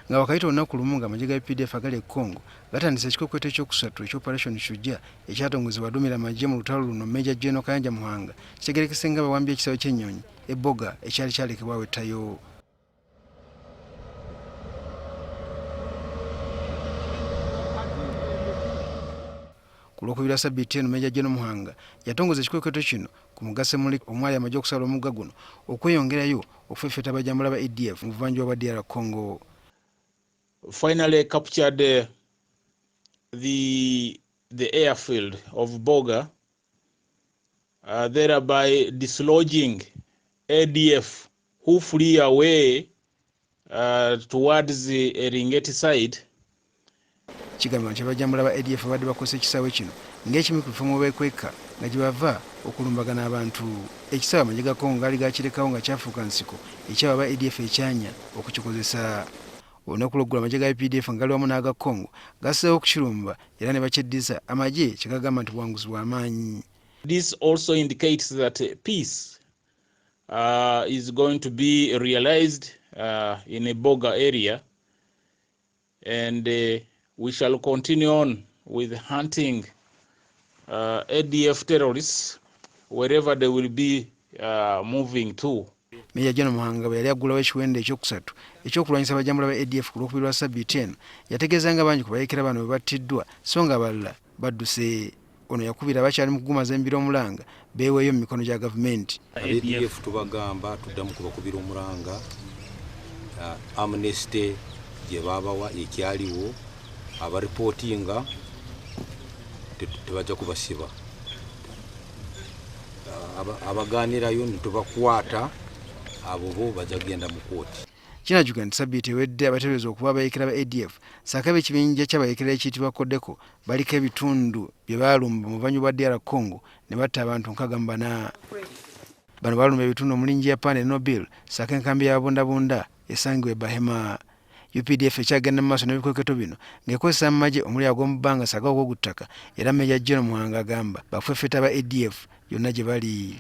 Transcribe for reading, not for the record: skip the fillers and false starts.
nga wakayita olunaku lumu nga amagye ga UPDF agali e Congo gatandisa ekikokweto eky'okusatu eky'operation Shujja ekyatongozebwa adumira amagye mu lutalo luno Major General Kayanja Muhanga kitegerekese nga bawambye ekisaawe ky'ennyonyi e Boga ekyali kyalekebwa awetayo. Ku Lwokubiri Sabbiiti eno Major General Muhanga yatongoza ekikokweto kino ku mugase muli omwali amagye okusala omugga guno okweyongerayo okuffeffetta abajambula ba ADF mu buvanjubwa bwa DR Congo. Finally captured the airfield of Boga, thereby dislodging ADF who flee away towards the Eringeti side. Kigamba nti abajambula ba ADF badde bakozesa ekisaawe kino ng'ekimu ku bifo mwe beekweka nga gye bava okulumbagana abantu. Ekisaawe amagye ga Congo gaali gakirekawo nga kyafuuka nsiko ekyaba ba ADF ekyanya okukikozesa. Olunaku lw'eggulu amagye ga UPDF nga gali wamu n'aga Congo gasseewo okukirumba era ne bakyeddiza amagye kye gagamba nti buwanguzi bw'amaanyi. This also indicates that peace is going to be realized in a Boga area, and we shall continue on with hunting ADF terrorists wherever they will be moving to. Major General Muhanga bwe yali aggulawo ekiwenda eky'okusatu eky'okulwanyisa abajambula ba ADF ku Lwokubiri lwa Sabbiiti eno yategeeza nga bangi ku bayeekera bano bwe battiddwa so nga abalala badduse. Ono yakubira abakyali mu kugumaza embira omulanga beeweeyo mu mikono gya gavumenti. ADF tubagamba tuddamu kubakubira omulanga amnesty gye baabawa ekyaliwo abaripootinga tebajja kubasiba, abaganirayo netubakwata abo bo bajja kugenda mu kooti. Kinajjuka nti Sabbiiti ewedde abateebereza okuba abayeekera ba ADF saakaba ekibinja ky'abayeekera ekiyitibwa Kodeko baliko ebitundu bye baalumba mu buvanjubwa bwa DR Congo ne batta abantu 64. Bano baalumba ebitundu omulingi ya Pane Nobil saaka enkambi y'ababundabunda esangibwa e Bahema. UPDF ekyagenda mu maaso n'ebikweketo bino ng'ekozesa amagye omuli ag'omu bbanga saagawo ogw'oku ttaka era Major General Muhanga agamba baffeffetta ba ADF yonna gye bali.